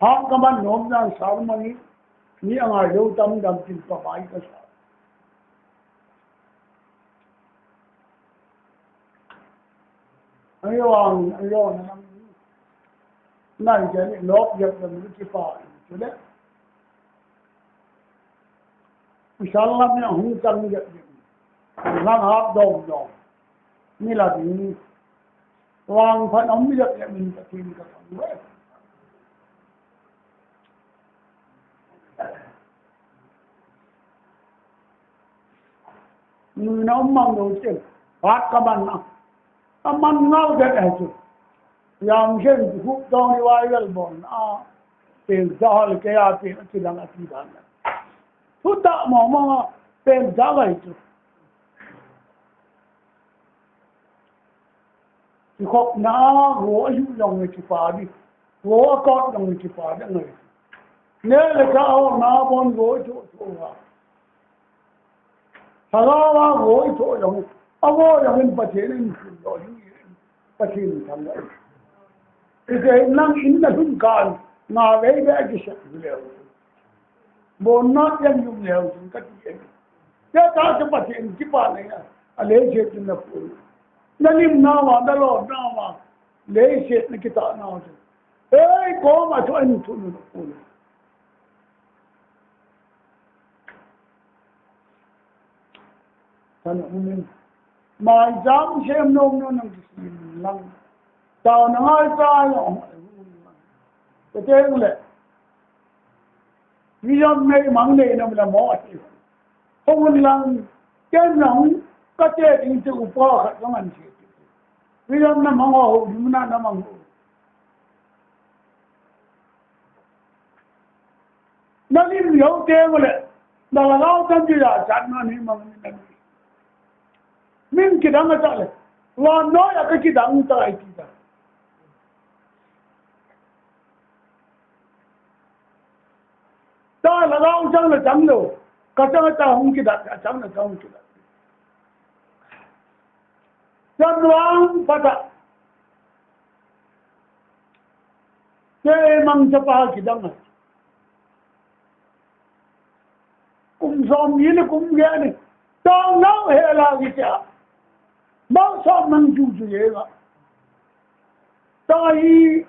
Ham kaman nom nang sarmani ni anga leu tam dam tin papai ka sa. Ayong nang jadi lok jap dam kipa sudah. Insyaallah ni hung tam jap. Nang hap dom dom. Ni lah ni. Wang phan om jap ya min ta tin ka sa. Nó mong đồ chứ phát các bạn nào man ngao cái này chứ yang sen khúc tong đi vay cái bọn tiền sao cái tiền chỉ là cái gì đó phút ta mà tiền giá vậy chứ thì khóc na gỗ yêu dòng người chỉ phá đi gỗ con dòng người chỉ phá được người nếu là sao na bon gỗ chỗ à Salawa goi to yang awo yang pachenin lo pachin tham lai ise nang in na hun kan na ve ve ki sha leo bon na yang yum leo sun ka ti ya ta se pachin ki pa ne ale je tin na pu na nim na wa da lo na wa le se ne ki ta na ei ko ma to en tu no pu Tan umin mai jam sem nom no nang sim lang tao na ngai ta yo te te le vi yam nei mang nei na la mo ti hong lang ken nong ka te ting tu pa kha ka man chi vi yam na mang ho du na mang ho na ni yo te le na la lao tan ji ya chan na ni mang ni Min kita nggak tahu, wah no ya kita nggak tahu kita. Dah lalau jang le jang lo, kata hong kita, jang le jang kita. Jangan luang pada, memang cepat kita nggak. Som ini gini, tahu nggak hela kita. Masa menjuju ye la, tai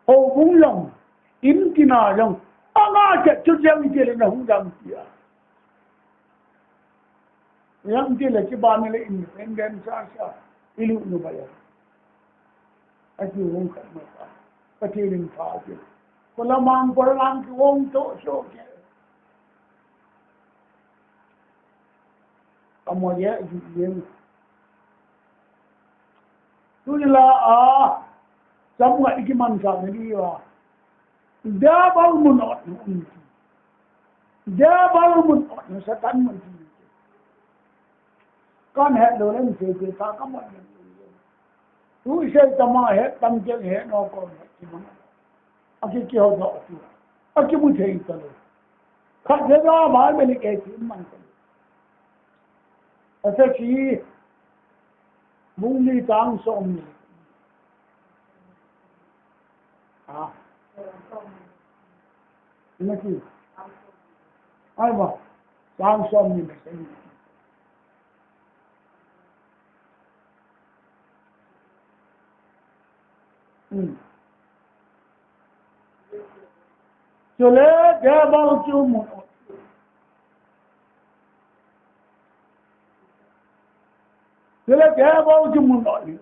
ho bung long, in kina long, anga ke cucian itu le na hudam dia. Yang dia le ciban le independen sasa, ilu nu bayar. Aku wong kat masa, kecilin faham. Kalau mang perang tu wong tu sok. Kamu dia juga. Tu lah semua ikiman sa dia. Dia baru munot, dia baru munot, setan munot. Kan het dolen sebe tak kamu. Tu saya tamah het tamjel het no kon. Aki kyo do tu. Aki mujhe itu. Khat jega baal में लिखे थी मन को. ऐसे कि Mungli tang som ni. Ini apa? Tang som ni macam ni. Jole dia baru cuma. Jole dia baru cuma ni.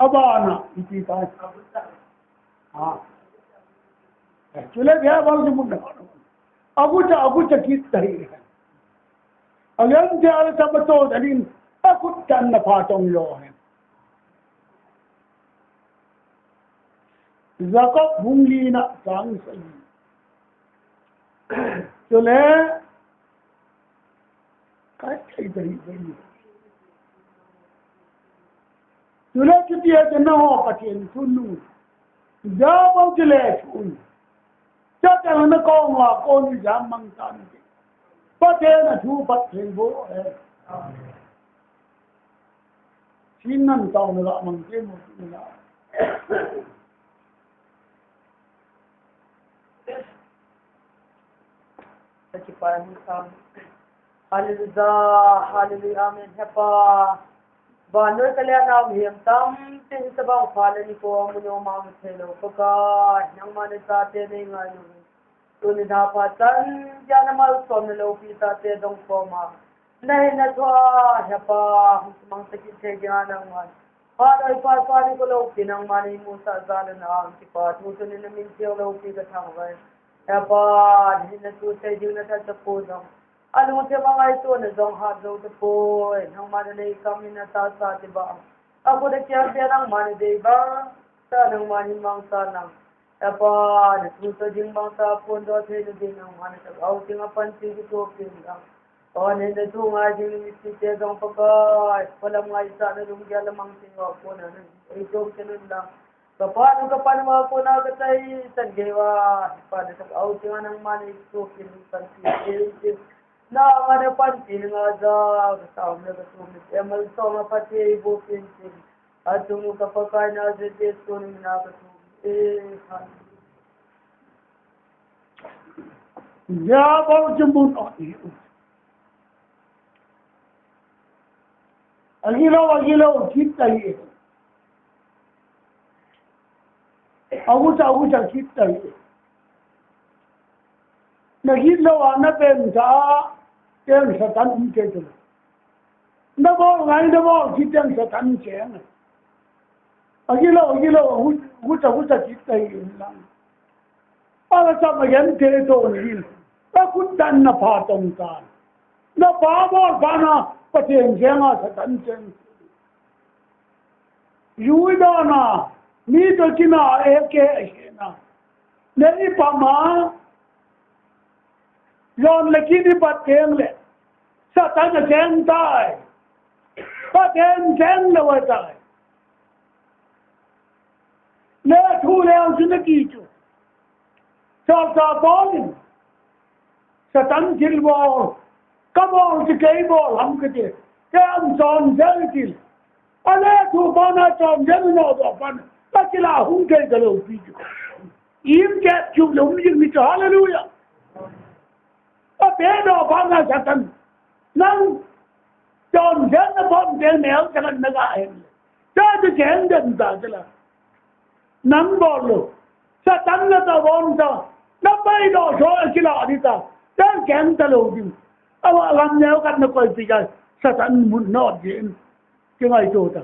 Abana itu kan. Jole dia baru cuma. Aku cakap tadi. Agar dia ada sahabat tadi, aku tak nak patong loh. Zakat bungli nak sang sayi. Jole kai dari. Jole kita jangan ho patin tunu. Jawab jole tunu. Jangan nak kau ngak kau ni jamang tan. Patin tu patin bo. Sinan tao nila mangkin mo nila. Kipa kham. Hallelujah, hallelujah, amen. Hepa. Banner kalian am him tam tin sabang phala ni ko amuno mam thelo Pakai nang mane sa te nei ngai tu ni da patan jana mal som lo pi sa te dong ko ma nei na thwa hepa mang sakit the jana ngai pa dai pa ni ko lo pi nang mane mu sa zala na ki pa tu tu ni na min thelo lo pi ka thang vai hepa ni na tu te jing na ta ko dong Ano te mga ito na dong hot daw te po nang mananay kami na sa diba ako na kaya ng mananay ba sa nang manimang sanang apa natuto ding mga sa pondo at hino din ang mananay aw tinga pansin ito pinang o nenda ito nga ding misite dong Pakai walang nga isa na lumigya lamang tinga po na ito kinun lang kapano mga po na katay sangewa paano sa aw tinga ng mananay ito pinang pansin na mana pantin nga za kasama na kasumit emal so mapati ibukin sin at yung kapagkain na sa testo ng nakasumit DIABOL jumun ati. Agilaw kita hi. Agusa kita hi. Nagilaw na pensa yang satan itu. Nabo ngai nabo kita yang satan ceng. Agilaw gusa kita hi lang. Para sa mayan teto ni. Takut dan na patong kan. Na pabor bana pateng jenga satan ceng. Yuidana ni to kina eke na. Nei pama yon lekini pateng le satan jeng tai pateng jeng le wa tai le thu le jin ki chu sa bol satan jil bol kabol ke kai bol hum ke de kam son jel til ale thu bana son jel no do ban takila hum ke galo pi chu im ke chu lum jin mi hallelujah bé đó phá ra satan nang tròn chết nó phong trên mèo cho nên nó gài cho tôi chén đừng ta chứ là nắm bò luôn satan nó ta bom cho nó bay đồ số cái lọ đi ta cho chén ta luôn đi làm nhau cách nó coi gì vậy satan muốn nọt gì cái ngày chỗ ta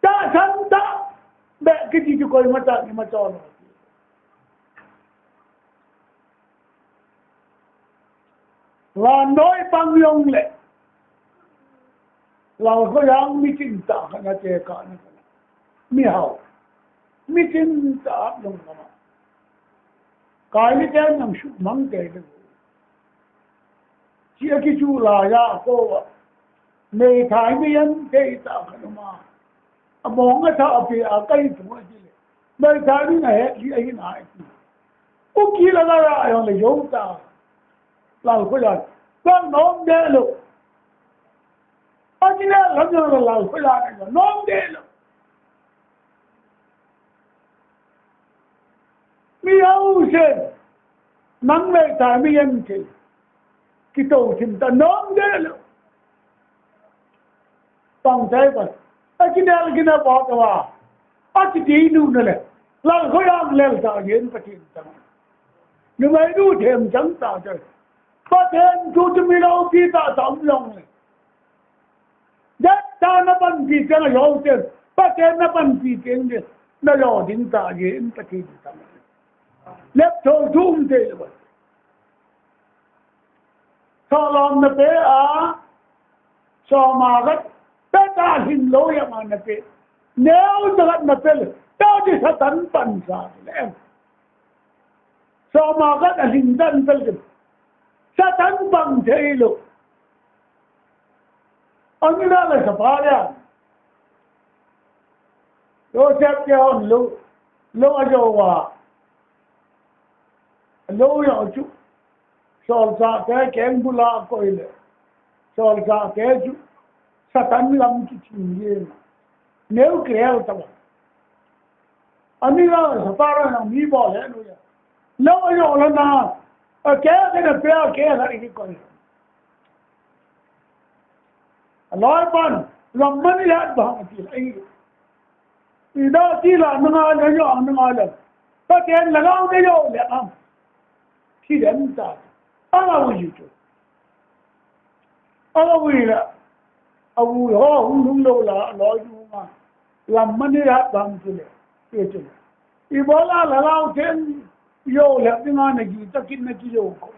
ta sẵn ta bẹ cái gì cho coi mà ta mà cho nó là nói bằng lòng lệ là có yang mi chính ta na che ka na mi hao mi chính ta dong ma kai ni ten nam shu mang ke de chi ki chu la ya ko nei thai mi yan ke ta ka ma a mong a tha pi a kai tu ji le nei thai ni na he li ai na ai o ki la la yo le yo ta lao có lời con nón đê luôn anh ấy làm gì là lao có lời này nón đê luôn mi âu sen nắng này tại mi em thì cái tổ chim ta nón đê luôn bằng thế vậy anh ấy cái nào bỏ qua anh ấy điนู่นเลยlao có lời lên ta diễn phát triển ta nhưng mà đủ thêm chẳng ta chơi phát hiện chú chúng mình đâu khi ta sống lòng này nhất ta nó bằng gì cho nó hiểu tiền phát hiện nó bằng gì tiền đi nó lo đến ta diễn phát triển ta lép thâu thum thế vậy sao lòng nó bé à sao mà rất tất cả hình lối mà nó bé nếu nó nó bé ta đi sát tấn bẩn ra em sao mà rất là hình dân fel satan bang thế luôn anh ấy là sập phá rồi xếp cho lâu ở đâu à lâu rồi chú sòn sa cái kén bula coi lệ soal ka keju satan lam ki chinge neu krel tawa ani la satara na mi bo le no ya lo yo la na ke de na pe ke la ki ko Allah pan ramman ya ba ti ai ida ti la na na yo na la ta ke la ga de yo le am ti den ta ala wu ju ala wu la awu ho hung lo la lo ju ma ramman ya ba ti le ke ti ibola la la ten yo le ti na gi ta kin na ti yo ko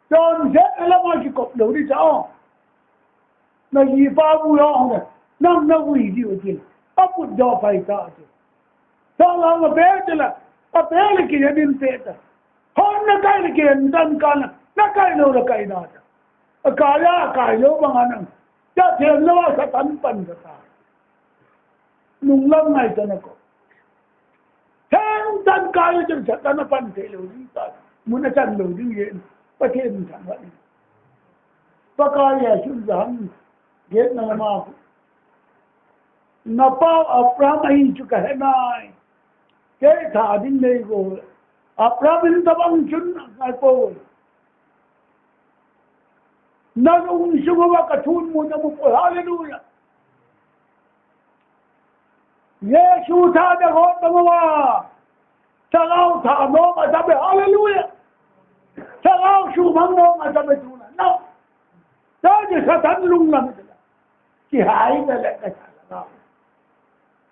don je la ma ki ko lo di ta那一发不要的，那危就进，不叫白搭去。当然我别的了，别的给人别的，好那该的给人单干了，那该了的该拿的，改呀改了嘛能，这天了我是单本的他，弄了没得那个，天单改了就是单那本的了的，没那真了的人，不天成了，不改也是人。Get na ma na pa apram ahin chuka hai nai ke tha din nei go apram in tabang chun ai po na un shugo wa ka thun mu na mu po hallelujah yesu tha da ho tamawa tagau tha no ma ta be hallelujah tagau shu mang no ma ta be tu na no ta je satan lung lam ki hai da le ka la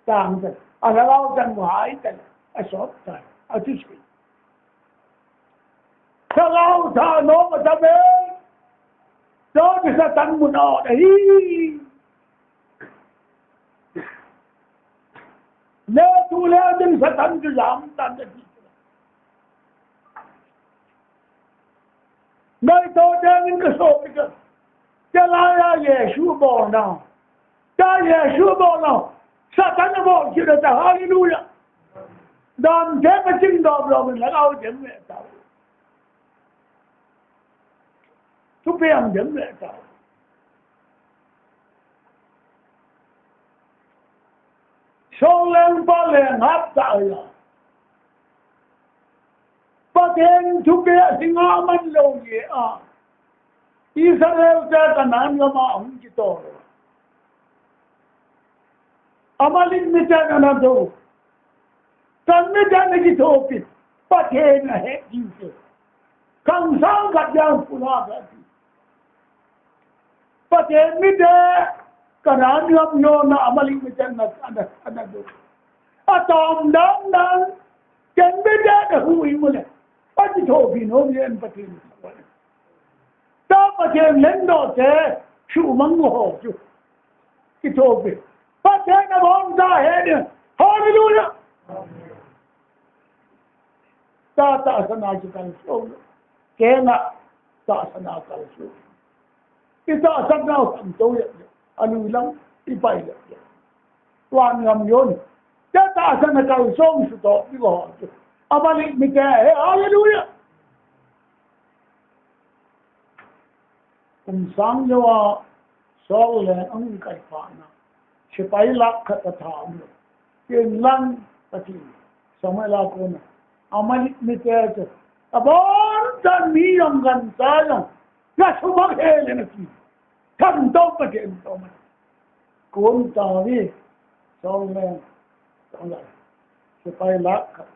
tang da ala lao dan hai da a so ta a tu shi ta lao ta no ma ta be do ji sa tan mu no da hi le tu le din sa tan ju lam tan da nei to de min ka so ka ja la ya yesu bo na ta yesu bo na sa tan bo ji da hallelujah dan de ma jing do lo min la ao dem me ta tu pe am dem me ta so len ba len hap ta ya ba den tu pe sing a man lo ye a Israel ka kanan nga maahong kito. Amalin mi dyan na do. Kan mi dyan na kito pit. Pati na he kito. Kang sang kadyang puna gati. Pati mi dyan kanan nga myo na amalin mi dyan na do. Atom dam dam. Kan mi dyan na huwi mo na. Pati to binobyan pati mo. Pati lên đó thế, chịu mắng ngộ chứ, cái chỗ về, pati na bom ra hết đi, hallelujah, ta sana chỉ cần số, cái na ta sana cần số, cái ta sana cần số vậy, anh lắm, cái bài vậy, toàn ngầm nhon, cái ta sana cần số số đó, cái gọi chứ, abalik mình cái hallelujah. Sang jawa sol le ang kai pa na sipai lak khat tha am ken lang pati samai la ko na amali mi te abon tan mi yong gan sa yong na subak he le na ki tham do pa ke to ma kon ta wi sol le sang la sipai lak khat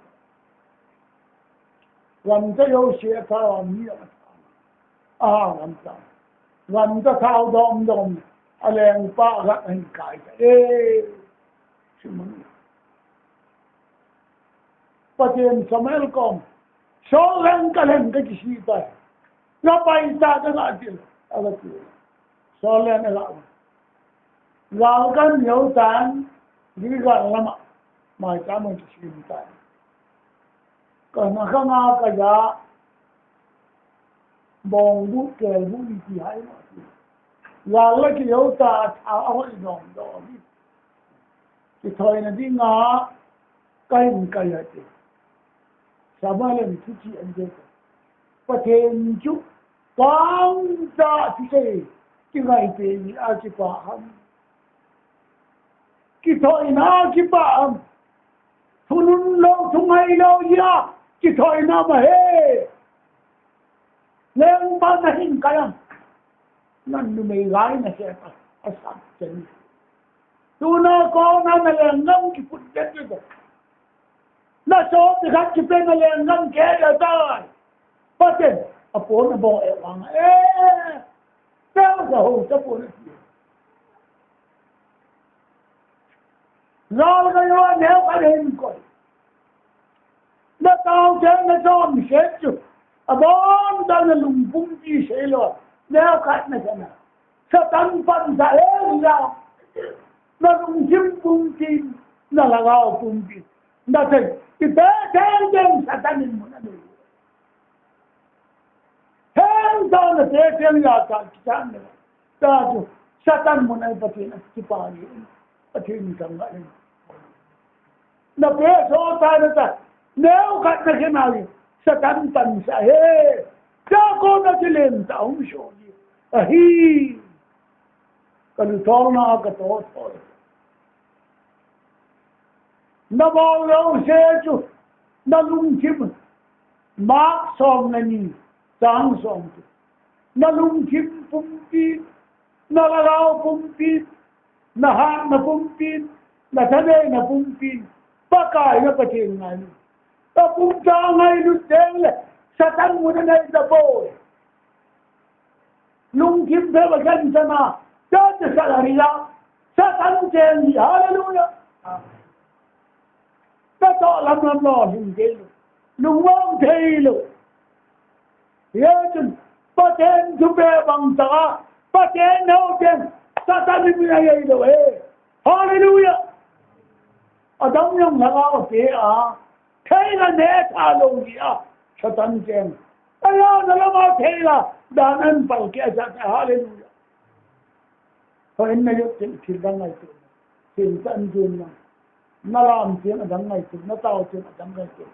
wan ta yo she ta mi yong a wan taวันจะเท้าดอมอะไรป้ารักให้กายใช่ไหมประเด็นสมัยก่อนโซเล่นกันเล่นกันที่ชีไปเราไปตากันอะไรที่โซเล่นอะไรเรากันเหนียวสันดีกันละมาจำมันที่ชีไปก็มาข้างหน้าก็ยาบองบุกเกลบุกที่ให้มาลาเล็กเยอะตาเอาไอ้ดองที่ถอยนั่นที่งาใกล้จีสามารถเล่นทุกที่อันเดียวประเทศจุ quang cha thì cái ngày tiền a kipa ham ki thôi na kipa ham thunun lo thung hay lo ya ki thôi na mà he lên ba na hin kayam nan nu mai gai na se a sat chen tu na ko na na le ngam ki put det ke na so ti khat ki pe na le ngam ke la ta pa ten a po na bo e wang sao giờ hồ chấp bộ này rồi cái đó nếu cái đêm coi nó tao chơi nó cho mình chết chứ à bốn tao là lùng phun chi sẽ rồi nếu khách này thế nào sao tăng phần sẽ hết ra nó lùng chim phun chim nó là gạo phun chim nó thì cái thế chân sẽ tăng lên một cái điều Hãy subscribe cho kênh Ghiền Mì Gõ để không bỏ lỡ những video hấp dẫn nó bé số tay nó ta nếu khách nó thế nào thì sẽ tăng tần sẽ hê cho con nó chỉ lên ta không số gì hi cần thong nó cái tốt thôi nó bao lâu xe chú nó lung chim mát xong là nhìn sáng xong nó lung chim phung tin nó là lao phung tin nó hát nó phung tin nó thân đây nó phung tin Pakai nó có chuyện này ta phung cho ngay lúc đến là sa tăng một này là bồi lung chim thế mà gần sana cho sa là đi ra sa tăng chuyện gì hallelujah ta to lắm lo hình thế lung vong thế luôn nhớ chừng ba tên chúng ta bằng ta ba tên đâu tên sa tăng đi này rồi hallelujah ở trong những là ao thế à thế là nét à luôn gì à sa tăng chuyện alo nó là thế là đàn anh phải kia sa hallelujah thôi anh này thì đang ngày tuổi thì tân duyên nó làm chuyện ở trong ngày tuổi nó tạo chuyện ở trong ngày tuổi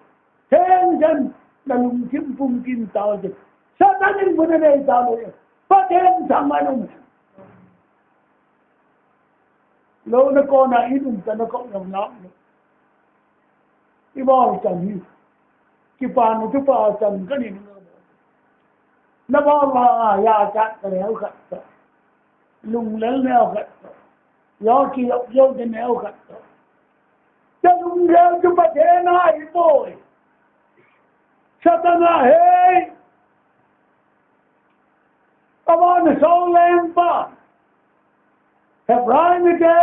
thế dân là lùng chim phung kim tạo chuyện sa tăng những vấn đề tạo rồi ba tên chẳng ai đâu lâu nó con là ít chúng nó cộng đồng lắm cái bao chẳng như cái bàn nó chụp vào chẳng cái gì nó bao là nhà chặt cái néo khát lùng lớn néo khát gió kia gió cái néo khát cái lùng lớn chụp vào thế này bồi sao ta nói hey come on it's all lengpi Hebrai में क्या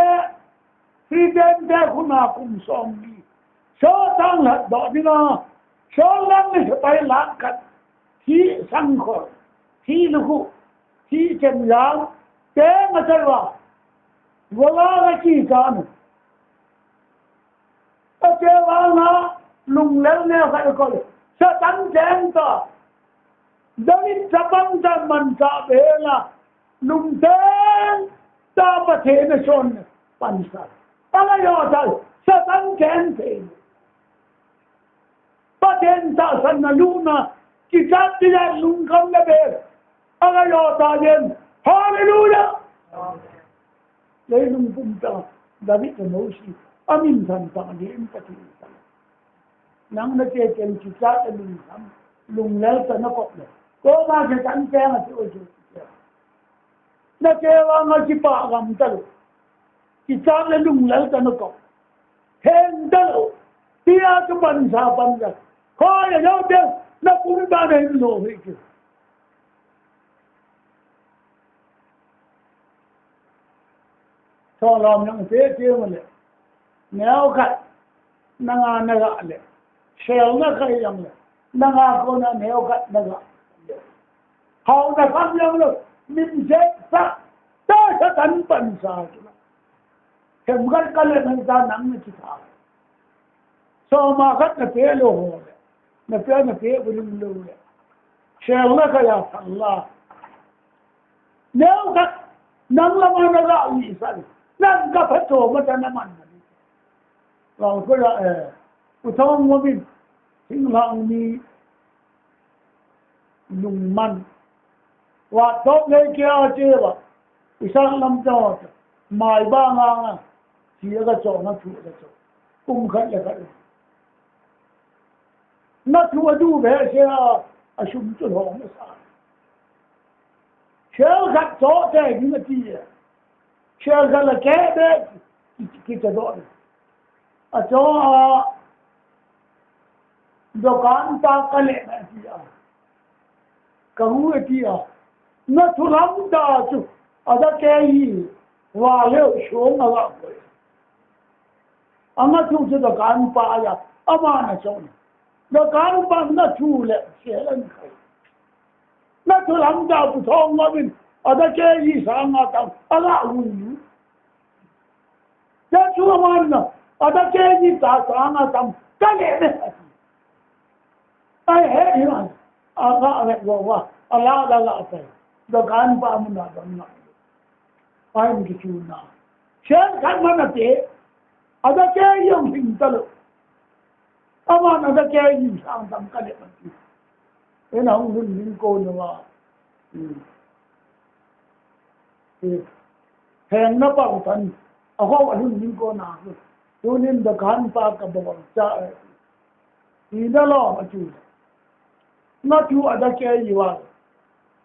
freedom क्या खुना कुम सोंगी शो तंग हट दौड़ी ना शो लंग से पहले लाख कर ही संखो ही लुकु ही चंद्राल के मचलवा बोला रखी जान अचे वाला लुंगल ने कर को सतंग जंता दलित सबंध मनसा बेला लुंगल ta có thể nó chôn pan sa ta là do sao sa tăng kén thế ta tên ta san na luna ki chat đi ra lung không là bề ta là do ta đến hallelujah lấy lung phun ta David là nói gì amin san ta đến ta thì nắng nó chơi chơi ki chat lung không lung lel ta nó có mà cái tăng kén là chỗ nó kêu nó chỉ bảo làm tao chỉ cho nó lung lel cho nó có hên tao tia cho bận sa bận ra coi là đâu chứ nó cũng ba này nổ vậy chứ cho làm những thế kia mà lại nếu khách năng nó gạ lại xéo nó khai rằng lại năng con nó nếu khách nó gạ hậu nó không giống được mình sẽ sa ta sẽ tấn bận sa hem gan ka le nang ta nang chi tha so ma khat na pe lo ho na pe bulum lo le shel na ka ya Allah nếu ka nang la ma na ga ni san nang ka pha to ma ta na manเราก็ละอุทองว่าบินทิ้งหลังมีลุงมัน và tốt lấy kia chưa bà isang lam cho mai ba ngang chỉ cái chỗ nó chủ cái chỗ cùng khát là khát nó chủ đủ về xe à sum chút hồng nó sao xe khát chỗ thế những cái gì xe khát là cái đấy cái đó à chỗ dukaan ta kale na dia kahu dia na thulam da chu ada ke hi wa le shong ala ko anga chu chu dukaan pa ya ama na chon dukaan pa na chu le se lan khai na thulam da pu thong ma bin ada ke hi sa nga ta ala hu ya chu ma na ada ke hi ta sa nga tam kale ne ai hết hiểu không? Anga vậy rồi Allah Allah phải, đó can pa mình đã làm lại, ai mình chịu na, xem cái mà nó thế, ở đây cái dùng hình ta được, ama nó đây cái gì sang tâm cái đấy mà, cái nào cũng linh cô nữa mà, hàng nó bảo thân, ở họ vẫn linh cô nào, cho nên đó can pa cái bảo cha, thì đó lo mà chịu. Nó chú ở đây cái gì vậy?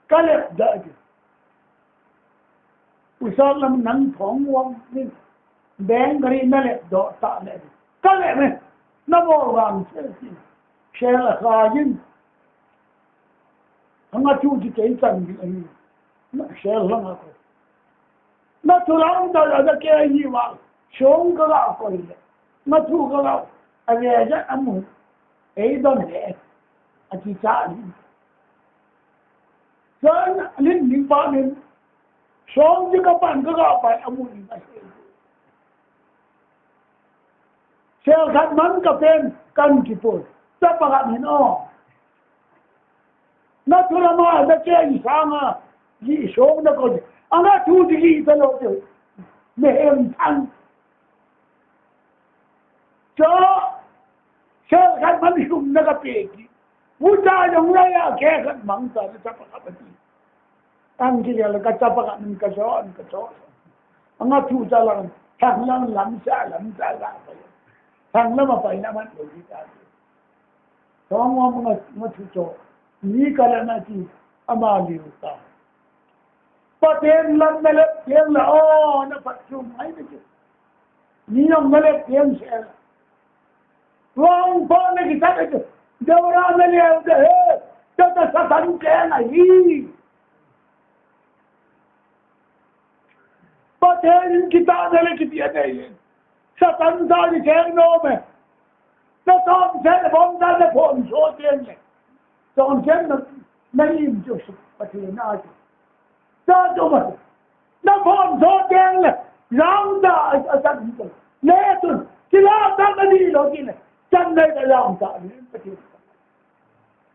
Cái lẹp đợi chứ. Ủa sao làm nắng thoáng quang nên bén cái nó lẹp đọ tạ lẹp. Cái lẹp này nó bỏ vàng xe là khá nhưng thằng chú chỉ cái chân bị anh nó xe lắm à coi. Nó chú lắm đâu ở đây cái gì vậy? Xuống cái gạo coi lẹp. Nó chú cái gạo anh về rất ấm hồn. Ấy đó nè. Aki cha ni, sen lin ni pa ni, song ji ka pan ka pa amu ni ma se. Sel khat man ka pen kan ki po, ta pa ga ni no. Na tu la ma da ke i sa ma, ji song da ko. Anga tu ji ki ta lo te. Me em tan. Cho sel khat man shum na ka pe ki. Buta jongle ya ke kan mangsa na chapa kapati ang kila la ka chapa ka min ka so anga thu cha lang thang lang lam sa la pa thang la ma pa ina man lo ji ta so ma thu cho ni ka la na ti ama li ta pa ten lam na le ten la o na pa chu mai de ni yong na le ten se wang pa na ki ta de Dewa na liya udah kita satan kaya nahi. Paten kita nale kita nahi. Satan tadi kaya no me. Na tom sen bom da na phone so tiền ne. Tom sen na nahi jo paten na ji. Da jo ma. Na phone so tiền ne. Ram da satan ko. Le tu kila ta na di lo ki ne. Chân đây là làm sao đến cái chuyện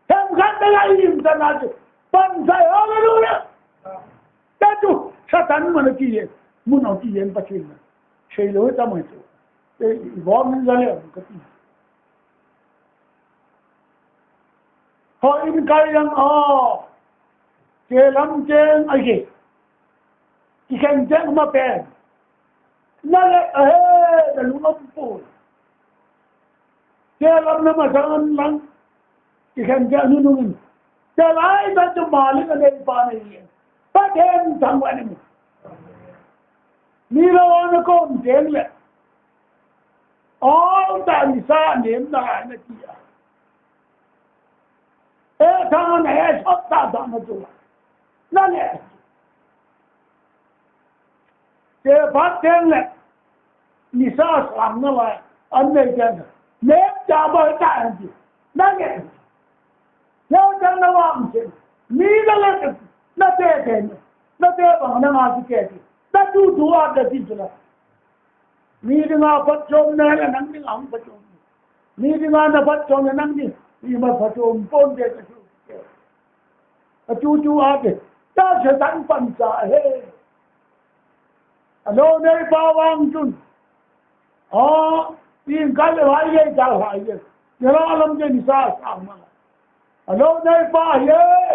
em gắt cái này im ra nào chứ bằng sai hơn luôn đấy cái chú satan mà nó kia muốn nó kia em bắt chuyện này xây lối ta mới chú cái võ mình ra liền cái gì họ im cái rằng chơi lắm chơi ai gì chỉ cần chơi mà bèn nó lại là lúc nó bùn chơi lắm nó mà sang lắm chỉ cần chơi nung chơi lại ta cho mà lên cái pa này bắt em thằng quan này ni lo nó con tiếng lệ tại sao niệm lại nó kia thằng này sắp ta thằng nó chua nó lệ chơi bắt tiếng lệ ni sao sáng nó lại anh này chơi nếu cha bởi tại gì nó nghe nếu chân nó vọng chứ ní nó lên nó tê thế nó tê bằng nó ngã chứ kê thì nó chú áp được gì chứ là ní đi ngã phát trông này là nắng đi ngắm phát trông ní đi ngã nó phát trông là nắng đi nhưng mà phát trông bốn thế chú áp được ta sẽ đánh phần trả hết lô này bao vang chung tiền cái là phải vậy chào phải vậy nhớ nó làm gì sao sao mà lô này phải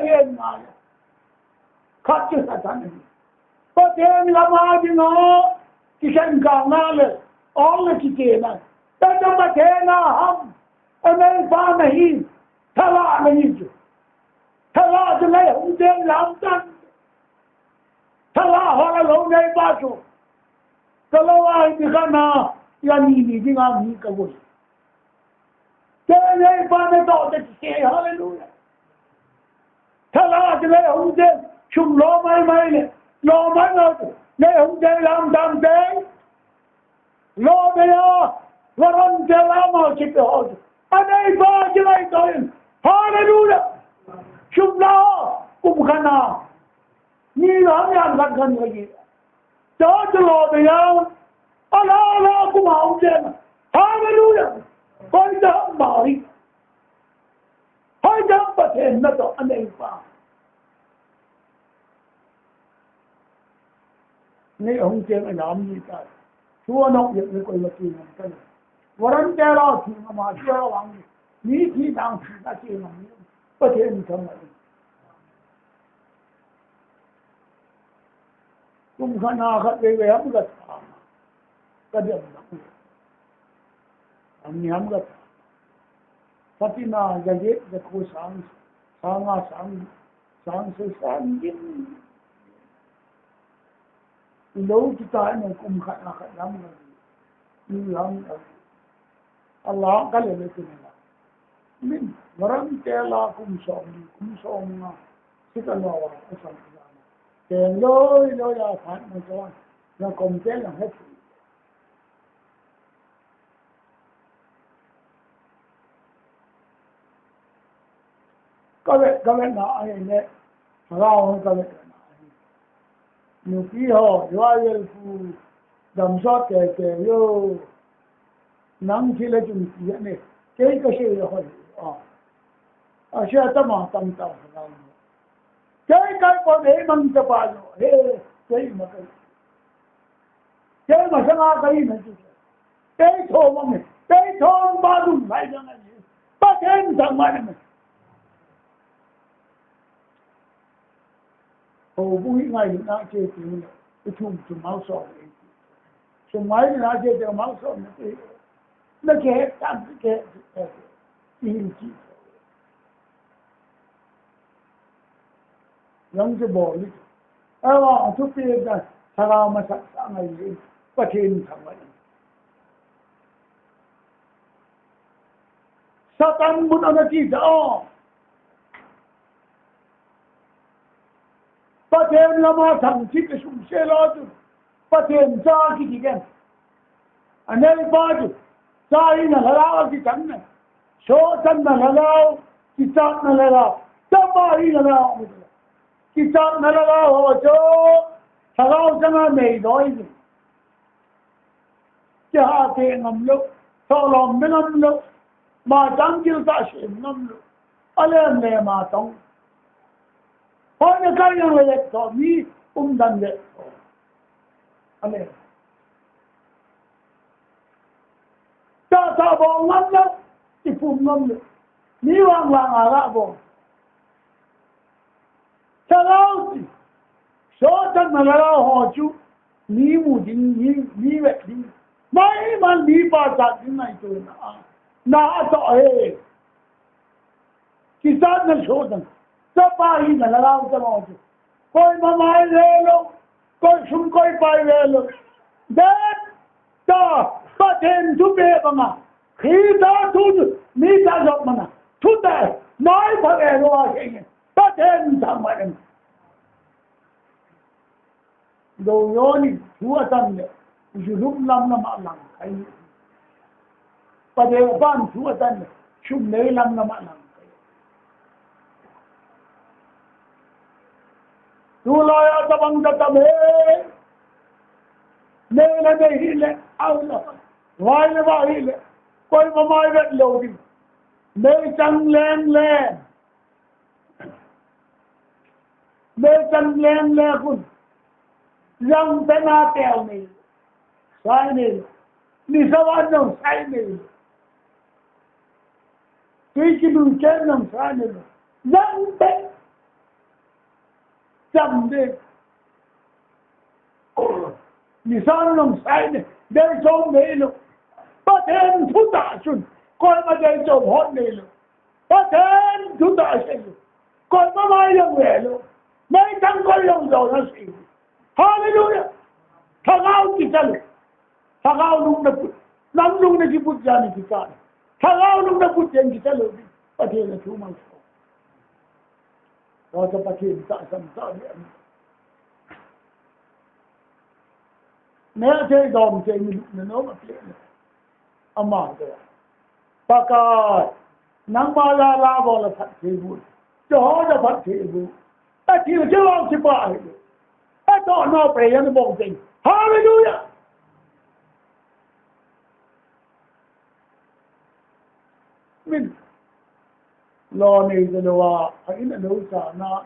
vậy mà chứ là thằng này có thêm là mà đi nó cái sen cả ngã lên all là cái gì này ta cho mà thế nào không anh ấy pha này thà là này chứ thà là cho lấy không thêm làm tăng thà là họ là lâu nay ba số kalau ai đi khăn nào ya ni đi ngang ni cái gì thế này pha này đó thì cái hallelujah thà là cho lấy không thêm chung lo mai này lo mai rồi lấy không thêm làm tăng thế lo bây giờ Waran jalama kita hoje. Anai ba jalai toin. Hallelujah. Shubla kumkhana. Ni ram yan lakhan lagi. Cho chalo bia. Ala kumau jen. Hallelujah. Koi da mari. Hai da pathen na to anai ba. Ni ông jen anam ni ta. Chua nok ye ko laki nam ta. Waran kera thi ma chia wang ni thi dang thi ta chi ma pa chen tham ma kum khana khat ve ve am gat ka dem na am ni am gat patina jaje de ko sang se sang din lo kita no kum khana khat lam ni lam Allah ka le le tinela min waram tela kum som na sita lo wa asam na ten lo ya phat ma cho na kom tel la hết ka ve na ai ne rao ka ve na nu pi ho Revl Phu dam so ke yo nang chile chung ti ne ke ka she ho a sha ta ma tam ta na ke ka ko ne man ta pa lo he ke ma sa ma ka na chu ke tho ma me ke tho ba du mai jang ne ba ke ta ma ne o bu ngai na che ti ne chung mau so so mai na che te mau so ne nó kể tạm kể tin chỉ giống như bộ đi mà chút tiền là sao mà sáng ngày đi có tiền thằng vậy sao tăng muốn ăn gì đó có tiền là mà thằng chỉ cái súng xe lo chứ có tiền ra cái gì cái anh em bao nhiêu sai na lao ki tan na so tan na lao ki chat na lao tamai na lao ki chat na lao ho cho sao changa nei doi ni cha te ngam lo so lom me ngam lo ma jang kil ta shin ngam lo ale me ma tong ho na ka yang le to mi dan le ale ta bo ngam lo ti pum ngam lo ni wang ara bo ta lao ti so tan na lao ho chu ni mu ding ni ve ding mai man ni pa ta ding nai to na to he ki sa na so dan sa pa hi na lao ta mo koi ma mai le lo koi sum koi pai le lo de ta ba ten tu be ba ma khi ta tu mi ta jok mana tu ta mai ba e lo a he ba ten ta ma en do yoni thua tan le julum lam lam alang ai pa de ban thua tan chum ne lam lam alang tu la ya ta bang ta me ne la de hi le au la vai le va hi le koi ma mai vet lo di me chang len le me chang len le kun yang tena tel ni sai ni sawan no sai ni ki ki du chen no sai ni yang te chăm đi mi san long sai đi đây trong đây luôn bắt thêm thu tạ xuân coi mà đây trong hot đây luôn bắt thêm thu tạ xuân coi mà mai long về luôn mấy thằng coi long rồi nó xì hallelujah thằng ao chỉ chân thằng ao lúc đó nắm lúc đó chỉ bút ra này chỉ cả thằng ao lúc đó bút chân chỉ chân luôn bắt thêm là chú mang rồi cho bắt thêm tạ sắm tạ điện nếu chơi đòn chơi mình nó mà chuyện mà rồi Pakai nang mala la bola phát thi bu cho nó phát thi bu ta chỉ là chơi lòng chỉ ba ta đó nó phải nó bông tình hallelujah mình lo này rồi là anh là đâu cả na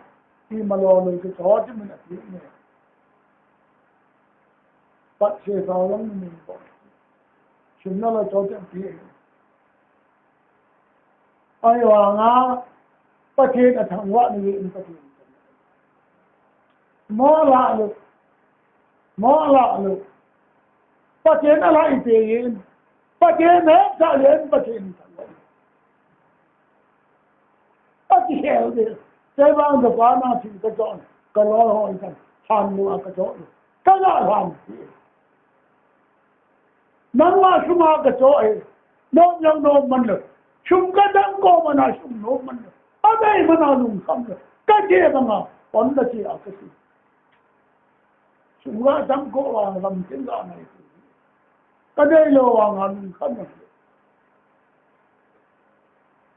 khi mà lo này cái chó chứ mình là chuyện này bắt xe sao lắm mình bỏ chúng nó là cho chuyện gì ai hoàng á bắt xe là thằng vợ này bắt xe mò lạ luôn bắt xe nó lại tiền bắt xe nó trả lên bắt xe bắt xe đi thế bằng được quá nào thì cái chọn cái lo hỏi rằng hàng mua cái chọn cái nào làm nang ma suma cái chỗ ấy nó nhang nó mình được sum cái đăng cô mà nó sum nó mình được ở đây mà nó lùng không được cái gì mà ngà còn cái gì à cái gì sum cái đăng cô mà làm tiếng gà này cái đây là hoàng anh không được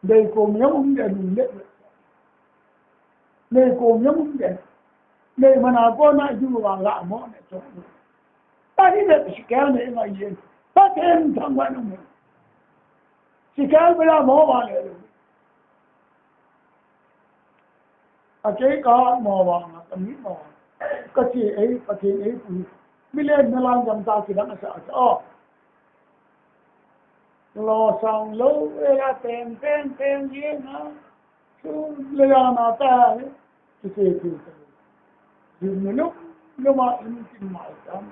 đây cùng nhóm đèn nhất đây cùng nhóm đèn đây mà nào có nãy chú hoàng lạ món này chỗ ta đi được kéo này mà gì ta thêm thằng bạn mình chỉ kéo bây giờ mỏ vào này à cái có mỏ vào mà cái mít mỏ cái gì ấy mi lên nó làm làm sao thì nó sợ lo xong lâu là tem gì nó cứ lấy ra nó ta thì mình lúc mà in tin mãi lắm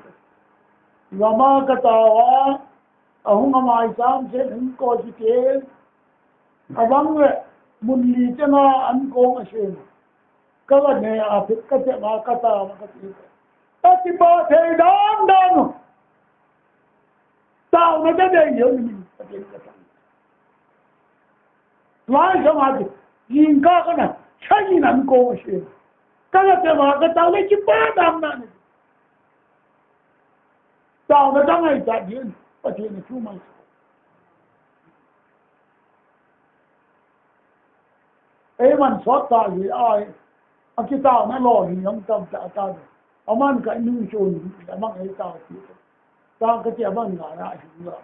Rama katawa ahung amai sam se hum ko jike abang munli chana an ko ashe kala ne a phit ka te ma kata ma ka ti ba the dan tao nó cái đây nhiều mình cái cái nói cho mà nhìn cái này sai gì an ko ashe kala te ma kata le chi ba dam na tao nó đang ngày trả điện và chuyện là chú mày ấy mình xót ta gì ai anh cái tao nó lo thì không tâm trả tao ông anh cái nuôi chôn đã mang ấy tao cái chuyện bằng ngã lại thì là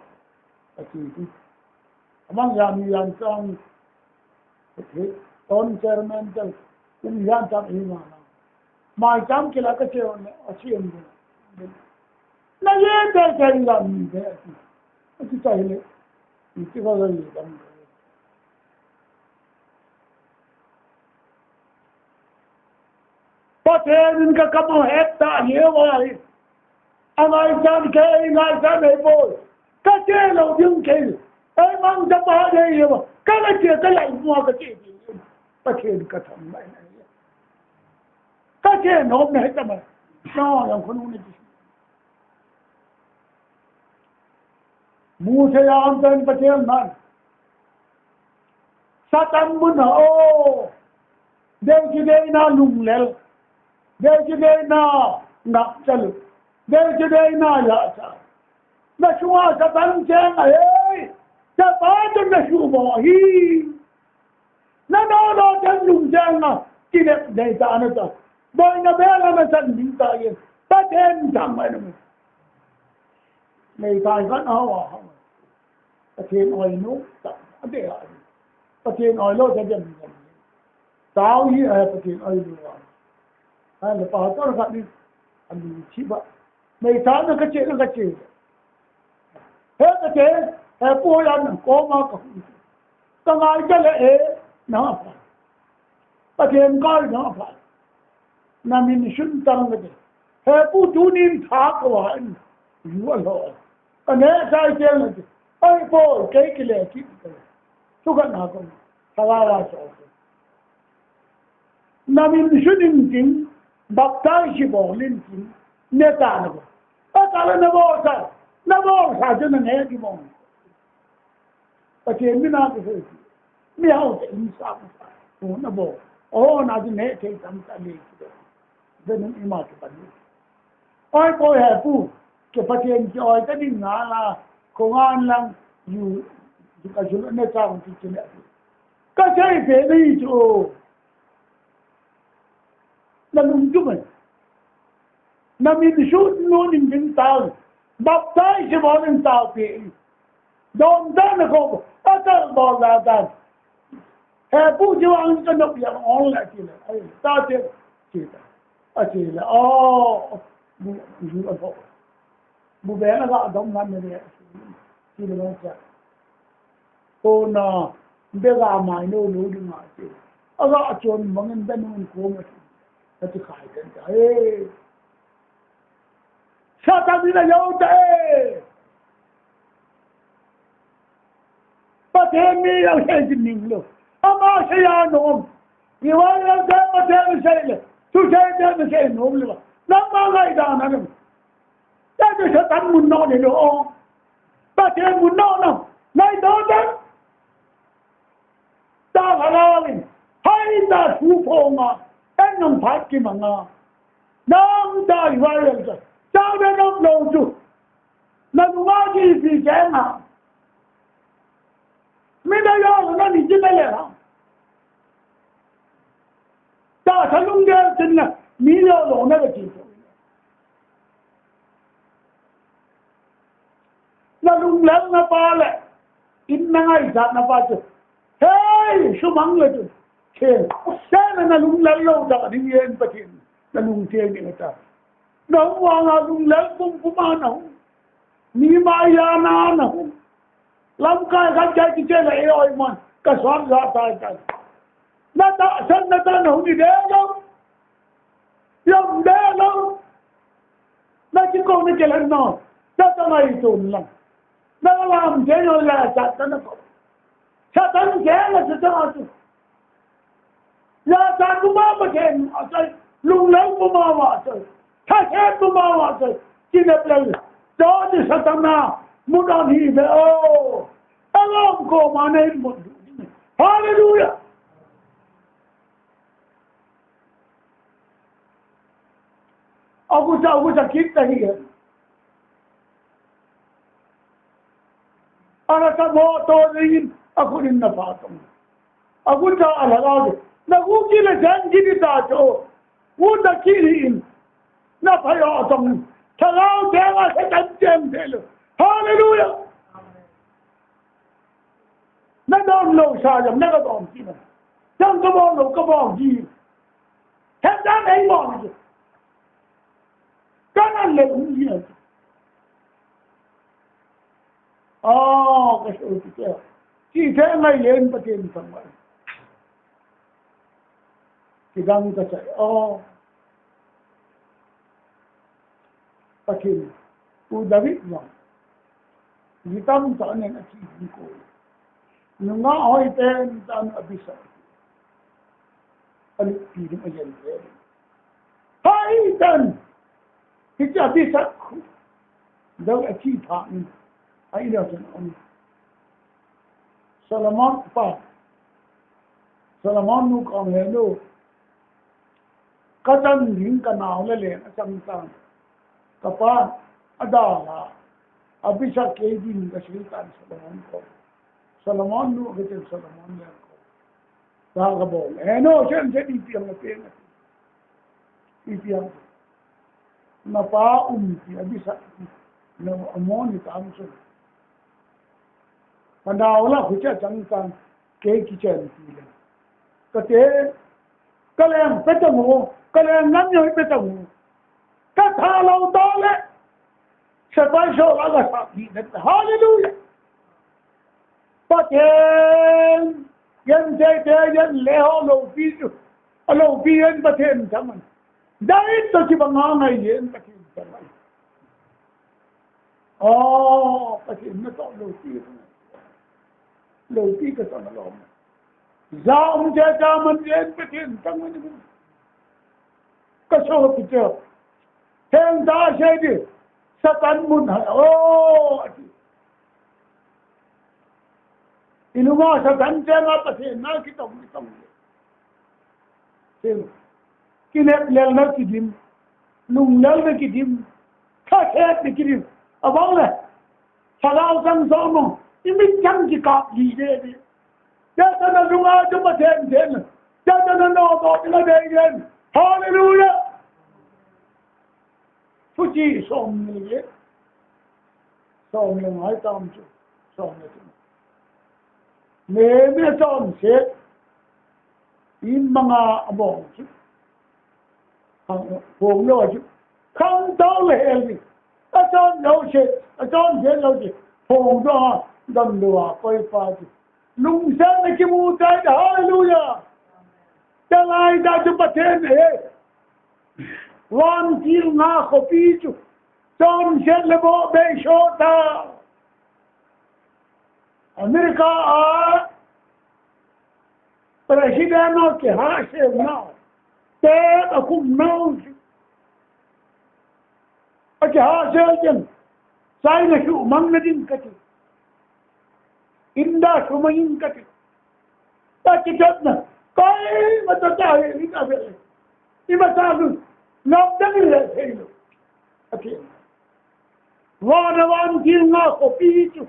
cái gì ông anh làm trong cái tôn chairman trong những gian trong ý mà chăm cái là cái chuyện ở chuyện na ye cái làm gì thế thì chạy lên thì có gì làm bắt thêm cái cam hết ta nhiều vậy anh ai dám cái ngay dám này bôi cái chuyện đầu tiên cái em mang cho ba đây mà cái chuyện cái lại mua cái chuyện gì bắt thêm cái thằng này cái chuyện hôm nay ta mà nó làm con này Musa yang dan pacian man. Satan mun o. Dei na lung lel. Dei na ngap chal. Dei na ya cha. Na chua satan chang ai. Cha pa chân na chu bo hi. Na no chân lung chang na. Ki dei ta na ta. Boy na bela na san din ta ye. Ta ten chang mai na. Này tài vẫn hao à cái thiên oi nốt tận để lại cái thiên oi lôi cho dân tao như là cái thiên oi luôn hay là bảo tôi là đi anh đi chỉ vậy mấy tháng nó cái chuyện hết cái chuyện hết bố ăn có mà có ai cái lệ nó phải cái thiên coi nó phải namin sun tang de he pu tu nin tha ko han yu lo ane sai tel de ai po ke ki le ki tu ka na ko sawa wa so namin sun tin baptai shi bo lin tin ne ta na ko ta la na bo sa de na ne ki bo pa che mi na ko mi hao de in sa ko na bo na ji ne ke tam ta le ki de nun ima ke pa ni ai ko he pu ke pa chen joy ta ni nga la ko ngan lang yu ka ju ne ta ko ti ne ka chai pe ni chu na lung ju men na mi shu no nin din ta bap tai je bo nin ta pe don da na ko ta ta bo la da he pu ju ang ka no ya on la ti le ai ta te ti ta a ti le bu ju a bo bu be na ga dom na me ne ti le no cha ko na be ga mai no no di ma ti a ga chon mangin da nun ko ma ta ti khai den ta sa ta bi na yo ta pa te mi ya se ji ning lo ama se ya no ni wa ya da pa te se le tu se de se no le na ma ga da na ne ta de se tan mun no ne lo pa te mun no no nai do da ta la la ni hai da fu po ma en nam pha ki ma nga nam da i wa ya da ta de no lo tu na wa ji fi ke na mi da yo na ni ji le ha ta sa lung de tin na mi lo lo na ga ji na lung la na pa le in na ngai sa na pa chu hey su mang le chu che sa na lung la lo da ni yen pa tin na lung te ni ta no wa na lung la kum kum ma na ni ma ya na na lam ka ga ja ki che le oi man ka swan ga ta ta na ta san na ta no ni de lo yom de lo na ki ko ni ke le no ta ta mai tu la na làm thế rồi là chặt nó có chặt nó thế là cho là chặt cũng mà khen ở đây lung lớn cũng mà chơi thay thế cũng mà chơi chỉ đẹp lên đó thì sao tâm nào muốn đón hi về anh ông cô mà nên một hallelujah ông cũng kít ta hi ana ta mo to rin aku din na patong aku ta alagaw na ku kila jan gidi ta to ku da kirin na payo tong tagaw dewa sa tanjem delo hallelujah na don lo sa jam na ga don ki na jam ko bo lo ko bo ji ta da nei mo ni kana le ni cái sự chỉ thế ngay lên bắt tiền thằng vậy thì đang ta chạy bắt tiền u David nhở vì tâm trở nên là chỉ đi cô nhưng nó hỏi tên ta nó bị sợ anh thì nó dần thế hai tên thì chả bị sợ đâu là chi phản ai đó chân ông Solomon nu con nghe nu cái chân những cái nào lên lên trong tăng cái pa ada là abisa cái gì cái sự tan Solomon nu cái chân Solomon lên có đó cái bộ nghe nu chân sẽ đi tiếng là tiếng đi tiếng mà pa thì abisa nó amon thì tám số mà nào là phải chắc chắn rằng cái chuyện gì là cái thế cái em phải tập ngủ cái em nắm nhớ phải tập ngủ cái thà lâu đó đấy sẽ phải số là cái pháp gì đấy hallelujah bắt hen dân thế dân lễ họ lâu phi dân bắt hen thằng mình ได้ตัวที่บางงไงเย็นประเทศอะไรอ๋อประเทศไม่ต้องโลกีโลกีก็ต้องลงจามเจ้ามันเย็นประเทศตั้งมันก็ชอบที่เจอเฮงตาเชดิสตันมุนหายโอ้อินุมาสตันเจ้าประเทศน่าคิดต้องเฮ้ยกินเลี้ยงนักกิดิมนุ่งเลี้ยงนักกิดิมข้าแค่นักกิดิมเอาบ้างเลยสลาวสังสมอีมิจังจีกับดีเด้ดิเจ้าตนะลุงอาจุมาเทนเจ้าตนะนอตอกละเดียนฮาเลลูยาผู้จีสมเนี่ยสมยังไงตามจุสมเนี่ยเมื่อสมเสร็จอิมมังอาบอกจุผมโน้ตคำต้องเลยอาจารย์เราเชื่ออาจารย์เชื่อเราเชื่อผมก็ดันดัวไปฟาจิลุงเซนในกิมูใจฮาเลลูยาจะไล่ได้จุประเทศเอ๋วันที่น่าขบีจุจอมเช็ดเลโบเบโชตาอเมริกาประธานาธิบดีฮาเซมนาเตะคุมน้องอาจารย์เซลจันสายนักชูมังนดินกัติอินดาชูมังอินกัติตาจิตนะใครมาตัดใจนี่ก็เป็นนี่มาสร้างนับตั้งแต่เห็นโอเควันที่น่าขบีจุ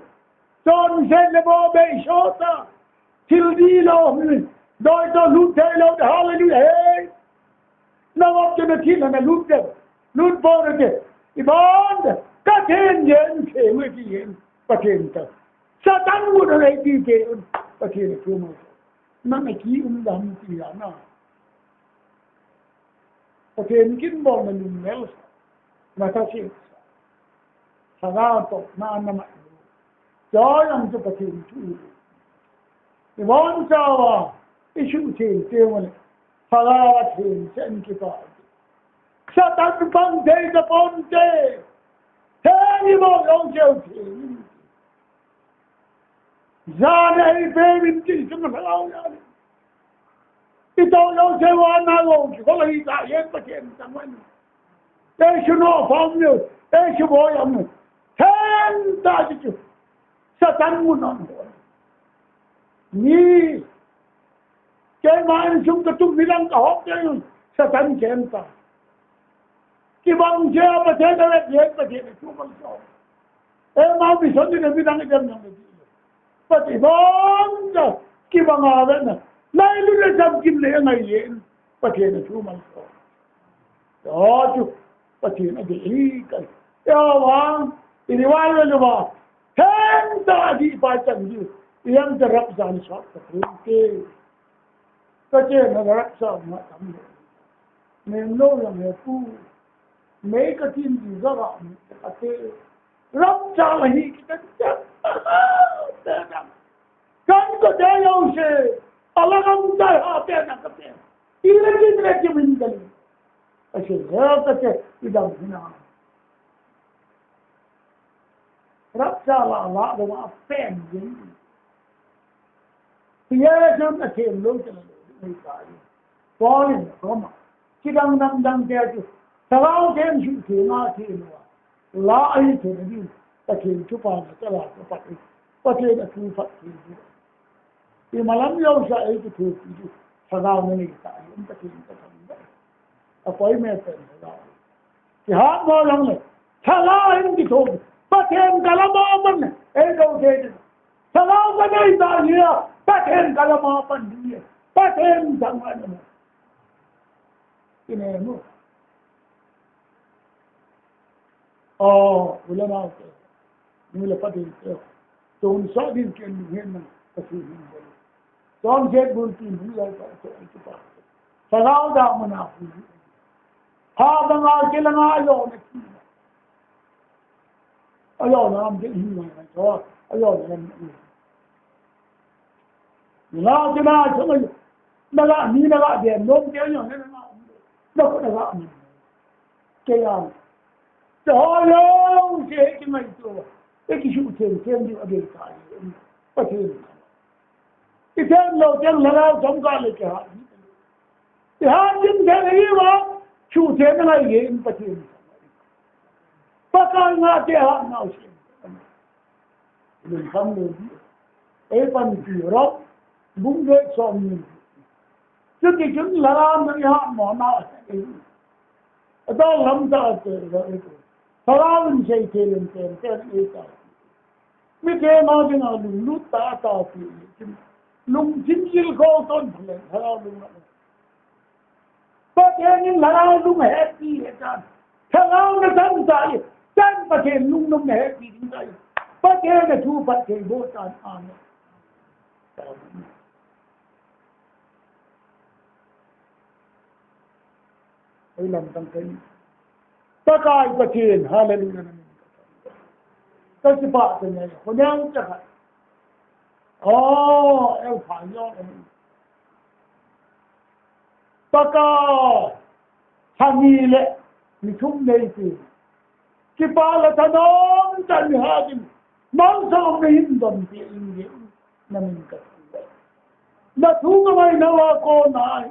จอมเซเลโบเบโชตาทิลดีโลโดยตัวลุดเทโลฮาเลลูยานวัตกรรมที่นั่นลุดเทลุดบอลเทอีบ้านก็เทนเย็นเขมที่เย็นประเทศต่างซาตันมุดอะไรที่เทนประเทศทั่วโลกนั่นไอ้ขี้ดำที่ยานาประเทศกินบอลมันเลี้ยงมาทัศน์สระตกน้ำมันจอยังจะประเทศทั่วอีบ้านเจ้าว่าอิชุเทนเทวันสระเทนเส้นกิปาซาตันปังเทจะปนเทเฮ้ยมองลงเจ้าเทจานไอ้เบบินที่สมรเราอย่างที่ต้องลงเจ้าวันนั้นลงก็เลยจ่ายเงินประเทศจังหวัดเอ้ชุนอฟังอยู่เอ้ชุบอยม์แทนตาจิตซาตันมุนอนนี่เจ้ามันชุมกระตุ้มวิลังก็หอบเจ้าซาตันเจนตาที่บางเจ้าประเทศอะไรเย็นประเทศทุกคนชอบมาพิสูจน์ในวิธีการยังไม่ดีปฏิบัติจ้ะที่บางอะไรนะนายรู้เลยจำกินเลยยังไงเย็นประเทศทุกคนชอบอ๋อจุประเทศนั้นดีกันเจ้าว่าที่นี่ว่าเลยว่าแทนตาดีไปจังอยู่ยังจะรับสารสอดกับเรื่องเกี่ยวก็เจ้านะรับสารมาทำเลยเมนโลยังไม่พูดไม่ก็ทีมดีก็รำแต่รับจาระนี้ก็จะแต่ดำกันก็ได้ยังเช่อะไรกันได้หาแต่นักเตะอีเรื่องที่มันกันไอ้เจ้าก็จะอีดำนะรับจาระละเรื่องแฟนยิงที่เยอะจนไอ้เจ้าลูกจะไม่ตายพอเลยก็มาที่ดังเจ้าจุสลาวเทนชุดเทน่าเทนว่าลาไอเทนนี่ประเทศชุปานตลาดประเทศทุฟัดที่ที่มาล้ำยาวใช้ไอ้ที่ที่สลาวนี่ตายมันประเทศก็ทำได้เอาไปไม่เป็นสลาวที่หามาลังเลยสลาวเองที่ถูกประเทศกาลมามันเอ้เราเทนสลาวก็ได้ตายเนี่ยประเทศกาลมาปันดีประเทศจังหวัดนั้นที่ไหนมั้งอ๋อเวลาเราเจอนี่แหละประเด็นเจอตรงสอดินเกินเห็นมันก็คือมันเลยตอนเจ็ดบุญที่มันเลยก็จะไอ้ที่ป่าสลาวดามันอาภูพาบังอาเจริญอาโยนที่อาโยนน้ำเด็กหิ้งมันชอบอาโยนนั่นลาจะน่าชอบนั่นละนี่นั่นละเดี๋ยวน้องเจ้าอย่างนั้นนะแล้วก็นั่นละ cái hàng cho lâu thế cái ngày tuổi cái sự thiền thêm như ở đây phải có thêm cái thêm lâu thêm là lao sống cả lại cái hạn thì hạn những cái này mà chủ thế nó là gì có thêm Pakai nga cái hạn nào xem mình không được ấy phần chỉ đó búng ghế xòm mình chứ cái chứng là làm cái hạn mỏ nào đó lắm ta rồi sao mình xây thêm cái này mấy cái mà cái nào lút ta tao thì lung chính chính khâu tôn phải sao lung có thể những là lung hết đi hết trơn sao nó thân tại chân phải thêm lung hết đi như vậy có thể là thu phải thêm vô tròn an ấy làm tăng cái Pakai có tiền hallelujah cái gì bạn thế này có nhau chắc hả em phải do em Pakai hàng gì lệ mình không đây thì kipa là ta nói chân hà gì mong sao cái hình đồng tiền gì là mình cần là thu cái này nó là con này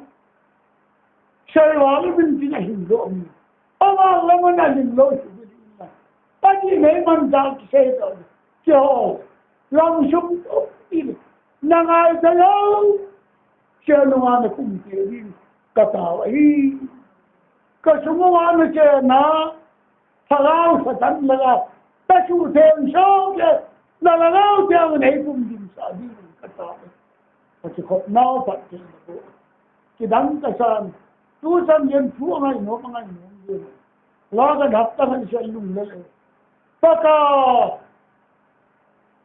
sai vào mình chỉ là hình độ ông là mình là hình độ Tadi memang tak saya tahu. Langsung ini. Nangai saya seluar kumpulan kata ini. Kesemua macam na salau setan laga. Tasu tenso ke lalau tiang ni kumpulan sadi kata. Macam kau nau pakai tu. Kidang kesan tu sambil tu angai no angai no. Laga dapat kan selalu lele. Pakai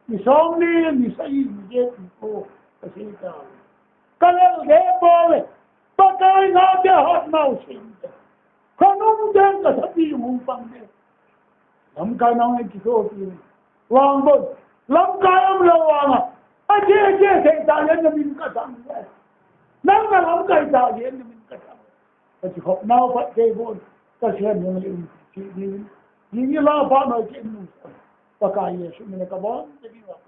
misalnya misalnya dia itu kesihatan. Kalau dia boleh pakai nada hot mau sih. Kalau dia kesapi mumpang dia. Lamkai nang itu tu. Wang bos. Lamkai am lawang. Aje saya yang minta sama. Nang lamkai saya yang minta sama. Tapi hot mau pakai bos. Kasihan yang ini. Ini lah apa macam ni. Pakai Yesus mereka bawa jadi apa?